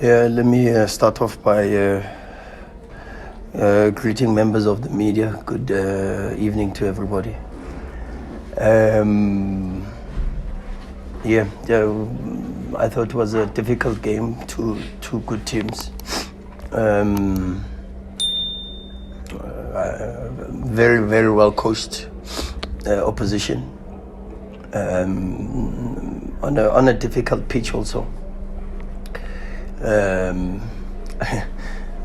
Yeah, let me start off by greeting members of the media. Good evening to everybody. I thought it was a difficult game. Two good teams. Very, very well coached opposition. On a difficult pitch also.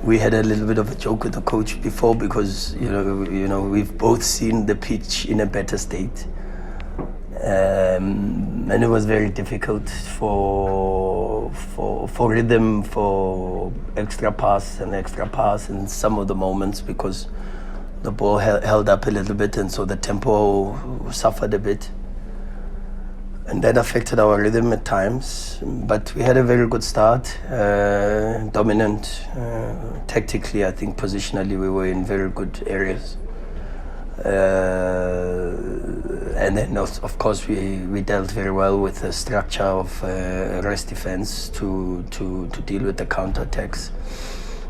We had a little bit of a joke with the coach before because you know we've both seen the pitch in a better state, and it was very difficult for rhythm, for extra pass in some of the moments because the ball held up a little bit, and so the tempo suffered a bit. And that affected our rhythm at times, but we had a very good start, dominant. Tactically, I think positionally we were in very good areas. And then of course we dealt very well with the structure of rest defense to deal with the counterattacks,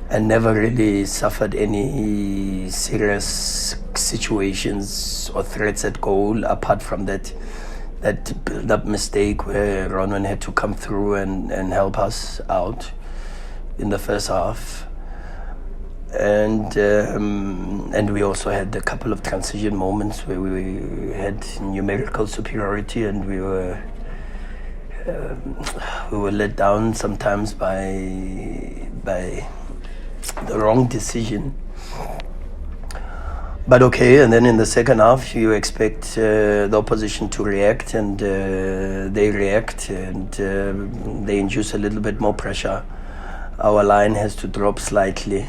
and never really suffered any serious situations or threats at goal apart from that build-up mistake where Rhulani had to come through and help us out in the first half. And we also had a couple of transition moments where we had numerical superiority, and we were let down sometimes by the wrong decision. But okay, and then in the second half you expect the opposition to react, and they react, and they induce a little bit more pressure. Our line has to drop slightly,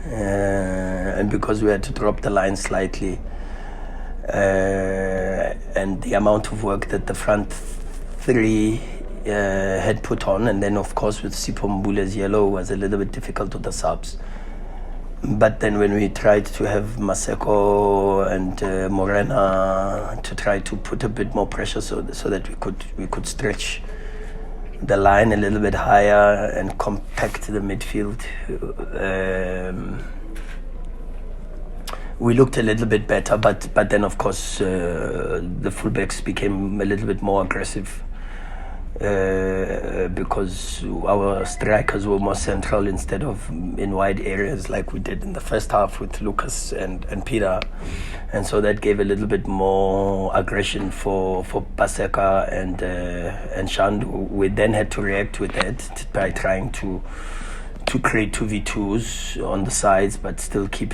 and because we had to drop the line slightly, and the amount of work that the front three had put on, and then of course with Sipho Mbule's yellow was a little bit difficult with the subs. But then when we tried to have Maseko and Mokwena to try to put a bit more pressure so that we could stretch the line a little bit higher and compact the midfield, we looked a little bit better. But then of course the fullbacks became a little bit more aggressive. Because our strikers were more central instead of in wide areas like we did in the first half with Lucas and Peter, and so that gave a little bit more aggression for Paseka and Shandu. We then had to react with that by trying to create 2v2s on the sides, but still keep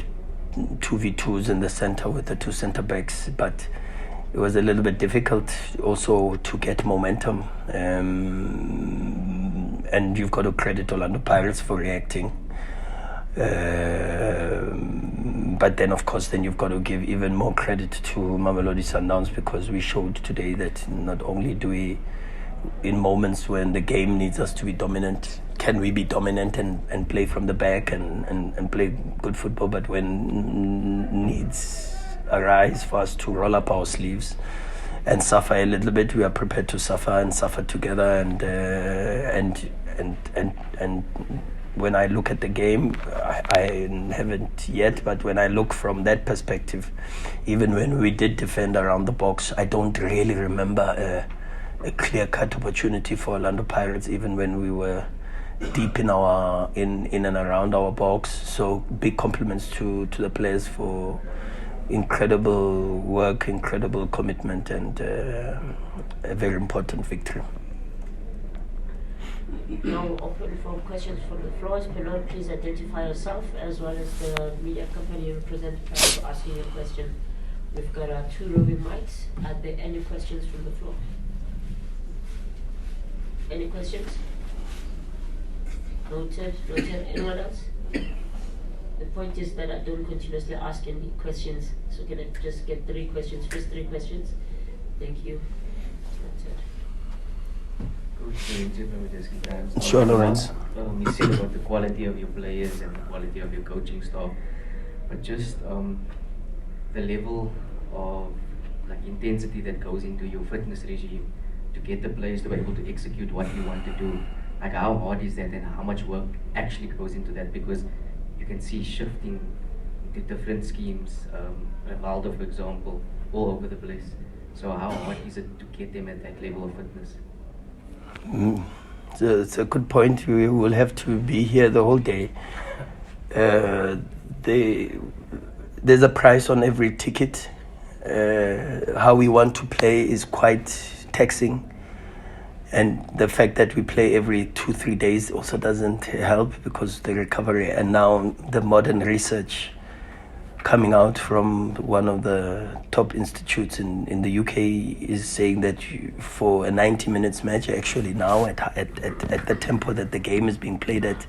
2v2s in the center with the two center backs. But it was a little bit difficult also to get momentum, and you've got to credit Orlando Pirates for reacting. But then of course you've got to give even more credit to Mamelodi Sundowns, because we showed today that not only do we, in moments when the game needs us to be dominant, can we be dominant and play from the back and play good football, but when needs arise for us to roll up our sleeves and suffer a little bit, we are prepared to suffer and suffer together. And when I look at the game, I haven't yet, but when I look from that perspective, even when we did defend around the box, I don't really remember a clear-cut opportunity for Orlando Pirates, even when we were deep in and around our box. So big compliments to the players for incredible work, incredible commitment, and a very important victory. Now open for questions from the floor. Pelon, please identify yourself as well as the media company you represent prior to asking your question. We've got 2 roving mics. Are there any questions from the floor? Any questions? Noted. Anyone else? The point is that I don't continuously ask any questions, so can I just get 3 questions? First 3 questions. Thank you. That's it. Sure, Lawrence. You said about the quality of your players and the quality of your coaching staff, but just the level of intensity that goes into your fitness regime to get the players to be able to execute what you want to do Like, how hard is that, and how much work actually goes into that? Because you can see shifting into different schemes. Ronaldo, for example, all over the place. So how hard is it to get them at that level of fitness? It's a good point. We will have to be here the whole day. There's a price on every ticket. How we want to play is quite taxing. And the fact that we play every 2-3 days also doesn't help, because the recovery, and now the modern research coming out from one of the top institutes in the UK is saying that for a 90 minutes match, actually now at the tempo that the game is being played at,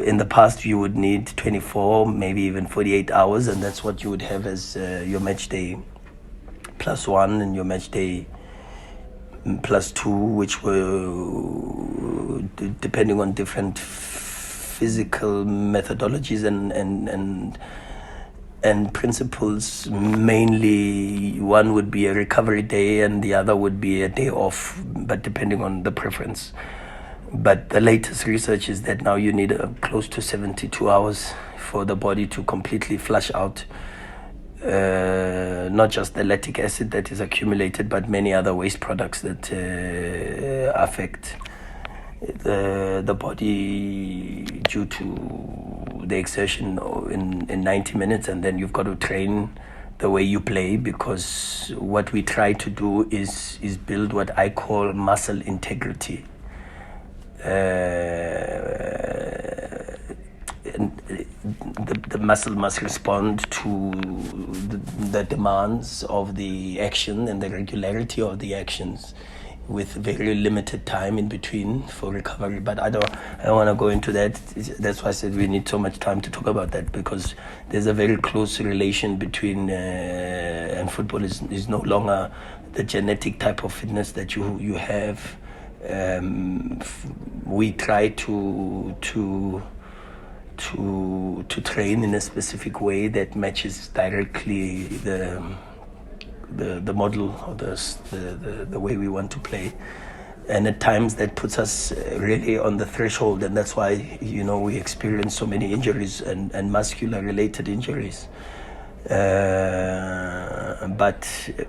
in the past you would need 24, maybe even 48 hours, and that's what you would have as your match day +1 and your match day +2, which were depending on different physical methodologies and principles. Mainly one would be a recovery day and the other would be a day off, but depending on the preference. But the latest research is that now you need close to 72 hours for the body to completely flush out not just the lactic acid that is accumulated, but many other waste products that affect the body due to the exertion in 90 minutes. And then you've got to train the way you play, because what we try to do is build what I call muscle integrity. The muscle must respond to the demands of the action and the regularity of the actions, with very limited time in between for recovery. But I don't want to go into that. That's why I said we need so much time to talk about that, because there's a very close relation between and football is no longer the genetic type of fitness that you have. We try to train in a specific way that matches directly the model or the way we want to play, and at times that puts us really on the threshold, and that's why we experience so many injuries and muscular related injuries. But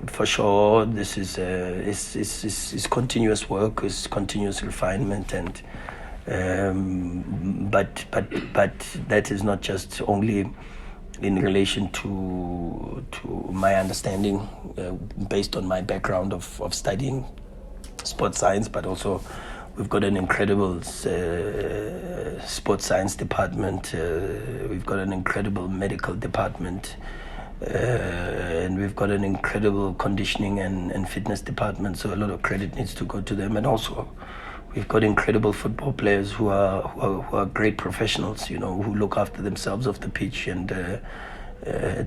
for sure, this is continuous work, is continuous refinement, and but that is not just only in relation to my understanding based on my background of studying sports science, but also we've got an incredible sports science department, we've got an incredible medical department, and we've got an incredible conditioning and fitness department, so a lot of credit needs to go to them. And also we've got incredible football players who are great professionals, who look after themselves off the pitch and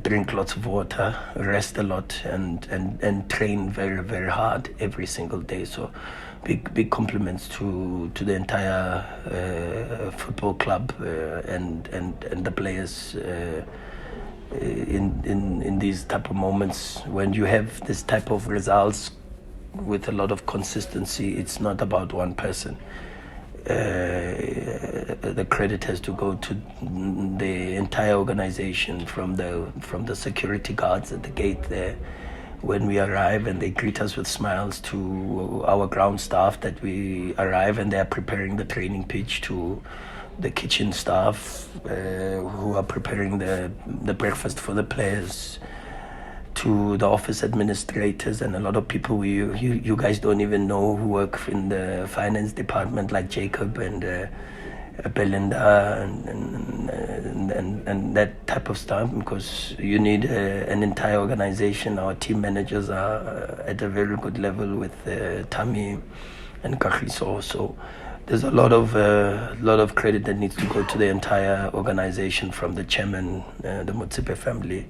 drink lots of water, rest a lot, and train very, very hard every single day. So big compliments to the entire football club and the players in these type of moments. When you have this type of results with a lot of consistency, it's not about one person. The credit has to go to the entire organization, from the security guards at the gate there when we arrive, and they greet us with smiles, to our ground staff that we arrive and they are preparing the training pitch, to the kitchen staff who are preparing the breakfast for the players, to the office administrators, and a lot of people you guys don't even know who work in the finance department, like Jacob and Belinda and that type of stuff, because you need an entire organization. Our team managers are at a very good level with Tami and Kagiso. So there's a lot of credit that needs to go to the entire organization, from the chairman, the Motsepe family,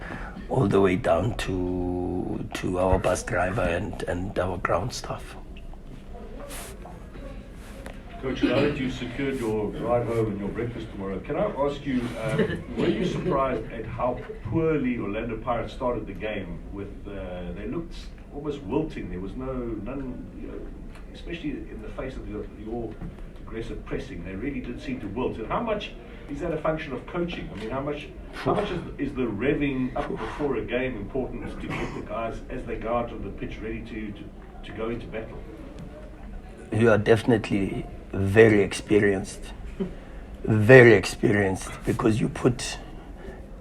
all the way down to our bus driver and our ground staff. Coach, now that you've secured your ride home and your breakfast tomorrow, can I ask you, were you surprised at how poorly Orlando Pirates started the game? They looked almost wilting. There was none especially in the face of your aggressive pressing, they really did seem to wilt. And how much is that a function of coaching? I mean, how much is the revving up before a game important to get the guys as they go out on the pitch ready to go into battle? You are definitely very experienced, because you put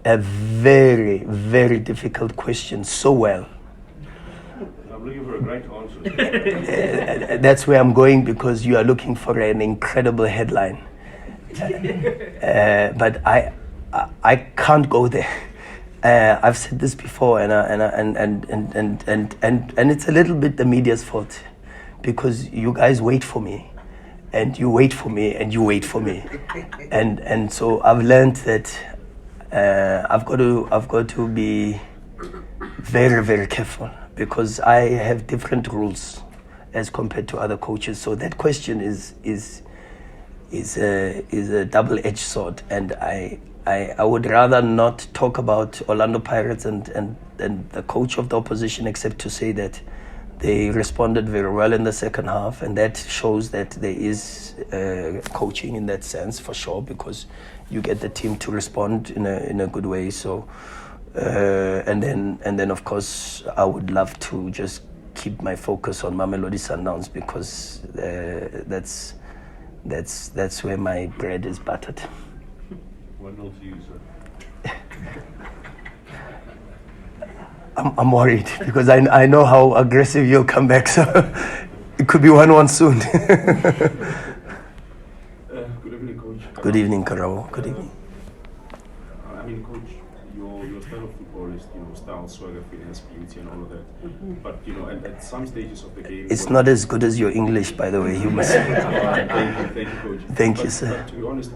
a very, very difficult question so well. I'm looking for a great answer. That's where I'm going, because you are looking for an incredible headline. But I can't go there. I've said this before, and it's a little bit the media's fault, because you guys wait for me, and you wait for me, and you wait for me, and so I've learned that I've got to be very, very careful, because I have different rules as compared to other coaches. So that question is a double-edged sword, and I would rather not talk about Orlando Pirates and the coach of the opposition, except to say that they responded very well in the second half, and that shows that there is coaching in that sense, for sure, because you get the team to respond in a good way. So and then of course I would love to just keep my focus on Mamelodi Sundowns, because that's where my bread is buttered. 1-0 to you, sir. I'm worried, because I know how aggressive you'll come back, so it could be 1-1 soon. Good evening, Coach. Good evening, Karabo. Good evening. I mean, Coach, your style of football is, style, swagger, fitness, beauty, and all of that. But, at some stages of the game... It's not as good as your English, by the way. You must... Thank you, Coach. Thank you, sir. But to be honest,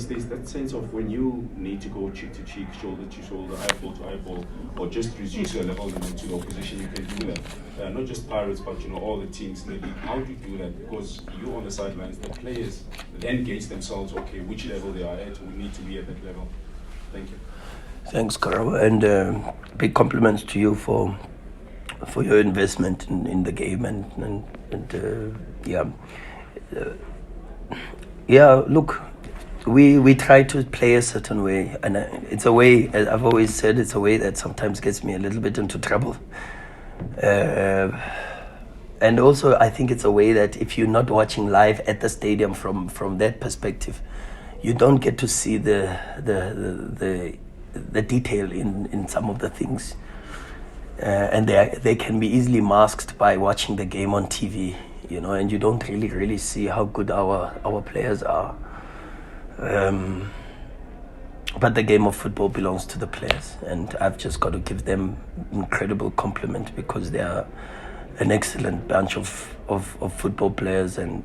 there's that sense of when you need to go cheek to cheek, shoulder to shoulder, eyeball to eyeball, or just reduce your level to the opposition, you can do that. Not just Pirates, but all the teams in the league. How do you do that? Because you on the sidelines, the players then gauge themselves, okay, which level they are at, we need to be at that level. Thank you. Thanks, Karabo, and big compliments to you for your investment in the game, Look, we try to play a certain way, and it's a way, as I've always said, it's a way that sometimes gets me a little bit into trouble. And also, I think it's a way that if you're not watching live at the stadium from that perspective, you don't get to see the detail in some of the things, and they can be easily masked by watching the game on TV, and you don't really see how good our players are. But the game of football belongs to the players, and I've just got to give them incredible compliment, because they are an excellent bunch of football players and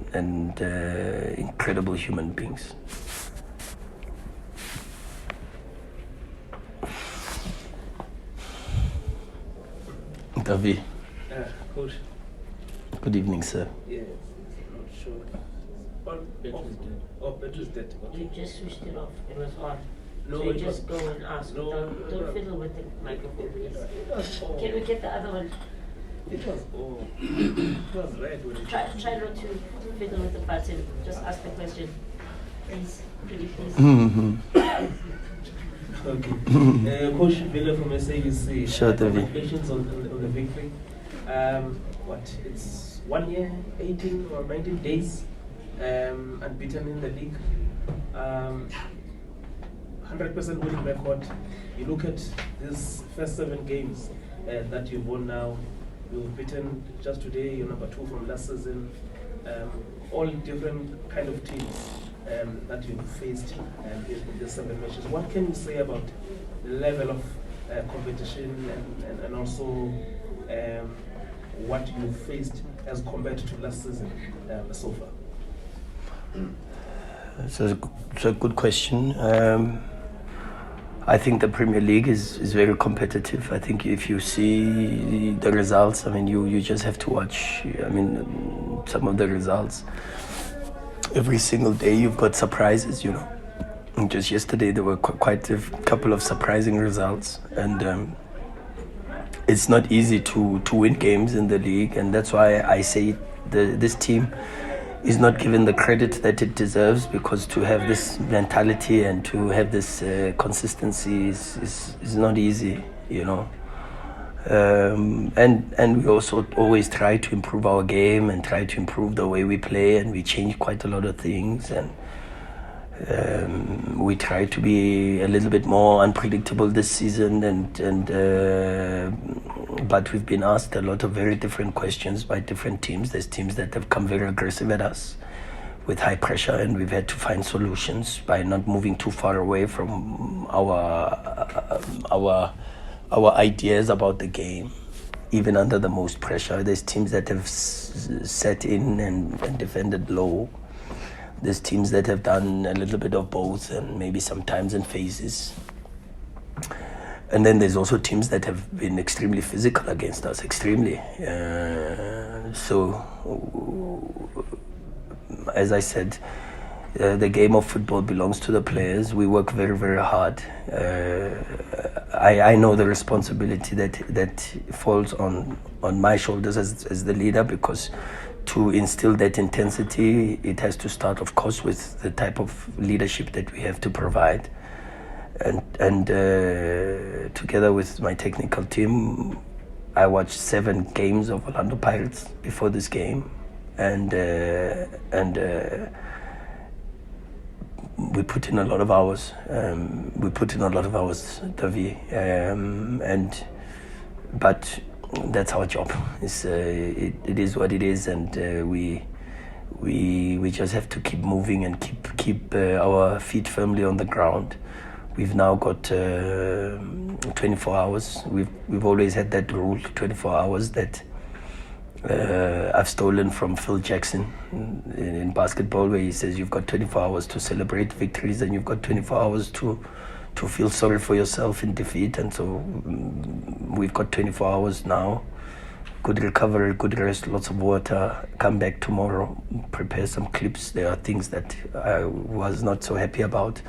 incredible human beings. Davi. Coach. Good evening, sir. Yeah, not sure. Battery's dead. You just switched it off. It was on. No, so you it just was- go and ask. No, Don't no. fiddle with the microphone, please. It was on. Can we get the other one? It was on. It was red when it Try not to fiddle with the button. Just ask the question. Please. Pretty please. Mm-hmm. Okay. Coach Villa from SABC. Sure, David. Congratulations on the victory. It's 1 year, 18 or 19 days unbeaten in the league. 100% winning record. You look at these first 7 games that you've won now. You've beaten just today, you're number 2 from last season. All different kind of teams that you've faced in the 7 matches. What can you say about the level of competition and also what you faced as compared to last season so far? It's a good question. I think the Premier League is very competitive. I think if you see the results, you just have to watch. Some of the results. Every single day you've got surprises, And just yesterday there were quite a couple of surprising results, and it's not easy to win games in the league, and that's why I say this team is not given the credit that it deserves, because to have this mentality and to have this consistency is not easy, you know. And we also always try to improve our game and try to improve the way we play, and we change quite a lot of things, and we try to be a little bit more unpredictable this season, but we've been asked a lot of very different questions by different teams. There's teams that have come very aggressive at us with high pressure, and we've had to find solutions by not moving too far away from our ideas about the game, even under the most pressure. There's teams that have sat in and defended low. There's teams that have done a little bit of both, and maybe sometimes in phases. And then there's also teams that have been extremely physical against us, extremely. So, as I said, the game of football belongs to the players. We work very, very hard. I know the responsibility that falls on my shoulders as the leader, because to instill that intensity, it has to start, of course, with the type of leadership that we have to provide. And together with my technical team, I watched 7 games of Orlando Pirates before this game, and we put in a lot of hours. Davi, but that's our job. It is what it is, and we just have to keep moving and keep our feet firmly on the ground. We've now got 24 hours. We've always had that rule, 24 hours, that I've stolen from Phil Jackson in basketball, where he says you've got 24 hours to celebrate victories, and you've got 24 hours to feel sorry for yourself in defeat. And so we've got 24 hours now. Good recovery, good rest, lots of water. Come back tomorrow, prepare some clips. There are things that I was not so happy about,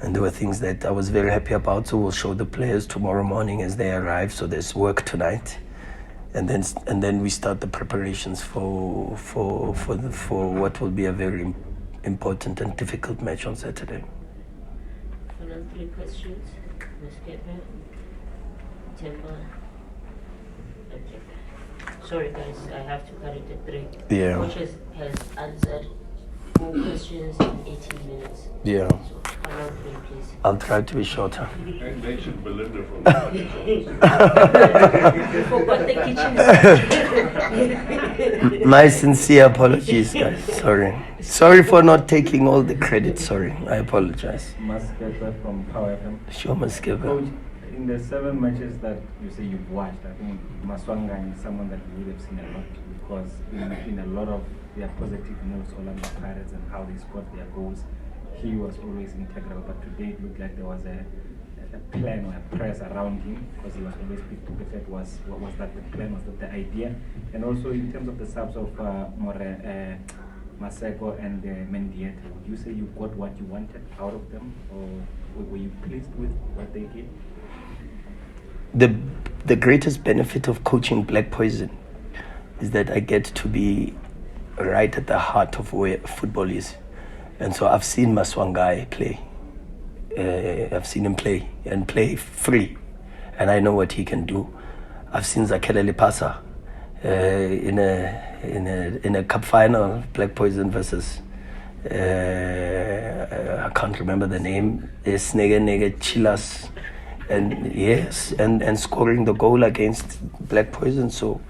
and there were things that I was very happy about. So we'll show the players tomorrow morning as they arrive. So there's work tonight, and then we start the preparations for what will be a very important and difficult match on Saturday. Final 3 questions. Mokwena, Temba, and Temba. Sorry guys, I have to cut it at 3. Yeah. Coach has answered 4 questions in 18 minutes. Yeah. So final 3, please. I'll try to be shorter. And mention Belinda from You forgot the kitchen. My sincere apologies, guys. Sorry for not taking all the credit. Sorry, I apologize. Maskeba from Power FM. Sure, Maskeba. Coach, in the 7 matches that you say you've watched, I think Maswanga is someone that you would have seen a lot, because in a lot of their positive moves, Orlando Pirates, and how they scored their goals, he was always integral. But today it looked like there was a plan or a press around him, because he was always picked to defend. Was that the plan? Was that the idea? And also in terms of the subs of Maseko and Mendieta, would you say you got what you wanted out of them, or were you pleased with what they did? The greatest benefit of coaching Black Poison is that I get to be right at the heart of where football is. And so I've seen Maswangai play. I've seen him play and play free, and I know what he can do. I've seen Zakele Lipasa in a cup final, Black Poison versus I can't remember the name. Snege Chilas, and yes, and scoring the goal against Black Poison. So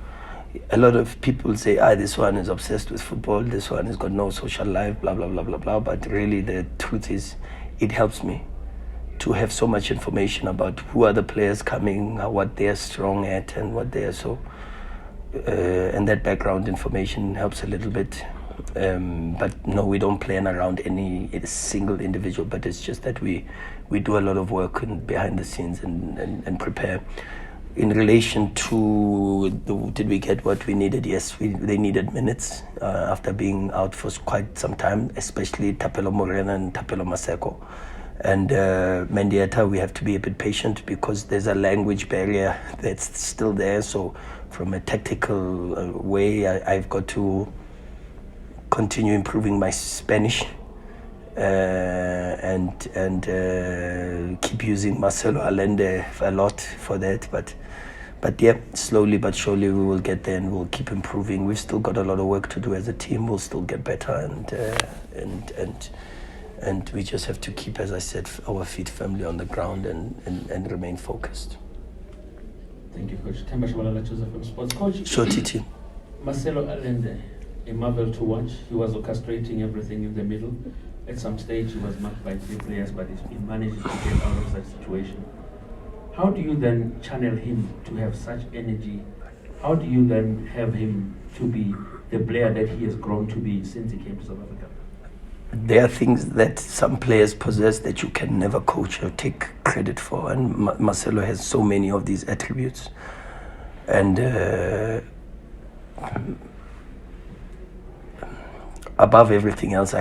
a lot of people say, this one is obsessed with football, this one has got no social life, blah blah blah blah blah. But really, the truth is, it helps me to have so much information about who are the players coming, what they are strong at, and what they are so. And that background information helps a little bit. But no, we don't plan around any single individual, but it's just that we do a lot of work behind the scenes and prepare. In relation to did we get what we needed? Yes, they needed minutes after being out for quite some time, especially Tapelo Morena and Tapelo Maseko. And Mendieta, we have to be a bit patient because there's a language barrier that's still there. So from a tactical way. I've got to continue improving my Spanish and keep using Marcelo Allende a lot for that. But yeah, slowly but surely we will get there and we'll keep improving. We've still got a lot of work to do as a team. We'll still get better and we just have to keep, as I said, our feet firmly on the ground and remain focused. Thank you, Coach. Temba Shabalala, Joseph from Sports. Coach, Sure, Titi. Marcelo Allende, a marvel to watch. He was orchestrating everything in the middle. At some stage, he was marked by 3 players, but he managed to get out of that situation. How do you then channel him to have such energy? How do you then have him to be the player that he has grown to be since he came to South Africa? There are things that some players possess that you can never coach or take credit for, and Marcelo has so many of these attributes. And above everything else,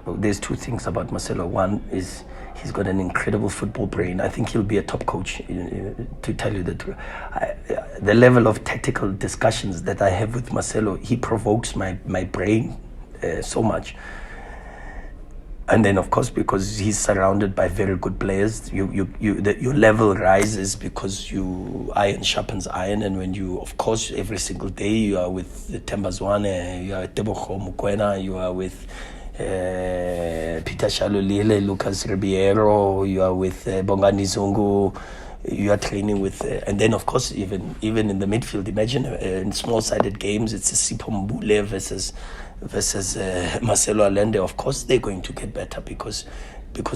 there's 2 things about Marcelo. One is he's got an incredible football brain. I think he'll be a top coach, to tell you the truth. The level of tactical discussions that I have with Marcelo, he provokes my brain so much. And then, of course, because he's surrounded by very good players, your level rises because iron sharpens iron. And when you, of course, every single day you are with Themba Zwane, you are with Mokwena, you are with Peter Shalolile, Lucas Ribeiro, you are with Bongani Zungu, you are training with, and then of course even in the midfield, imagine in small-sided games, it's a Sipho Mbule versus Marcelo Allende. Of course they're going to get better because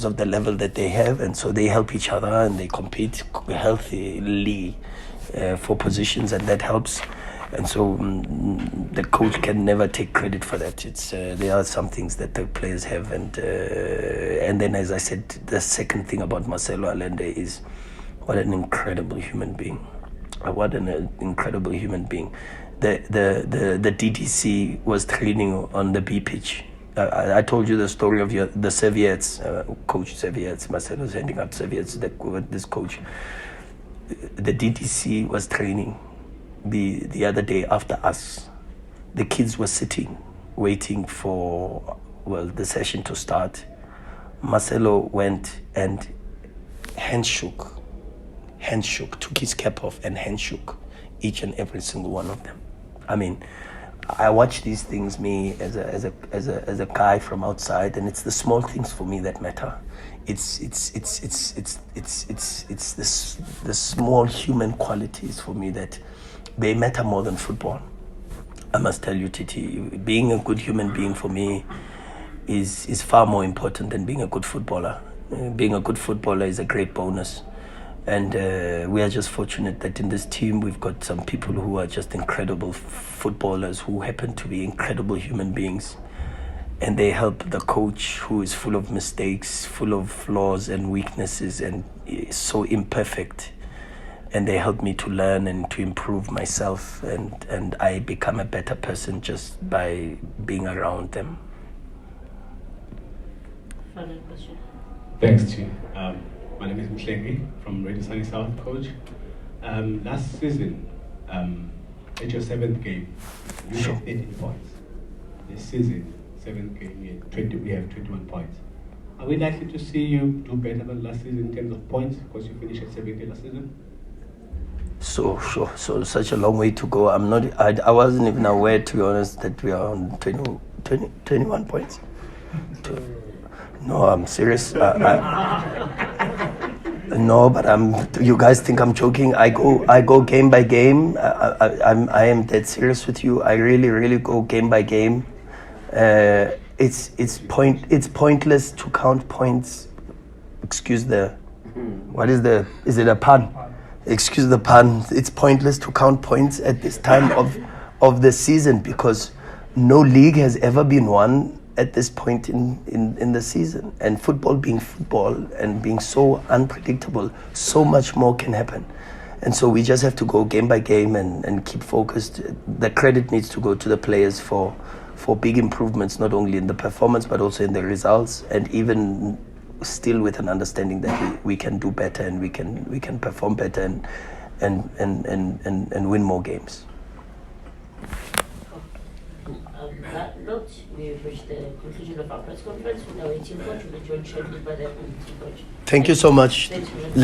of the level that they have, and so they help each other and they compete healthily for positions, and that helps. And so the coach can never take credit for that. There are some things that the players have, and then, as I said, the second thing about Marcelo Allende is what an incredible human being. What an incredible human being. The DDC was training on the B pitch. I told you the story of the serviettes, Coach Serviettes. Marcelo's handing out serviettes. This coach, the DDC was training the other day after us. The kids were sitting, waiting for the session to start. Marcelo went and handshook, took his cap off and handshook each and every single one of them. I mean, I watch these things, me as a guy from outside, and it's the small things for me that matter. It's the small human qualities for me that they matter more than football. I must tell you, Titi, being a good human being for me is far more important than being a good footballer. Being a good footballer is a great bonus. And we are just fortunate that in this team we've got some people who are just incredible footballers who happen to be incredible human beings. And they help the coach, who is full of mistakes, full of flaws and weaknesses, and is so imperfect. And they help me to learn and to improve myself, and I become a better person just by being around them. Final question. Thanks, Chi. My name is Mhlengi from Radio Sunny South, Coach. Last season, at your 7th game, you Sure. had 18 points. This season, 7th game, we have 21 points. Are we likely to see you do better than last season in terms of points, because you finished at 70 last season? So such a long way to go. I wasn't even aware, to be honest, that we are on 21 points. No, I'm serious. No, but you guys think I'm joking. I go game by game. I am dead serious with you. I really go game by game. It's pointless to count points. Excuse the, is it a pun? Excuse the pun. It's pointless to count points at this time of the season, because no league has ever been won at this point in the season. And football being football and being so unpredictable, so much more can happen. And so we just have to go game by game and keep focused. The credit needs to go to the players for big improvements, not only in the performance but also in the results, and even still with an understanding that we can do better and we can perform better, and win more games. On that note, we've reached the conclusion of our press conference with our team coach. We'll be joined shortly by the team coach. Thank you so much. Thanks,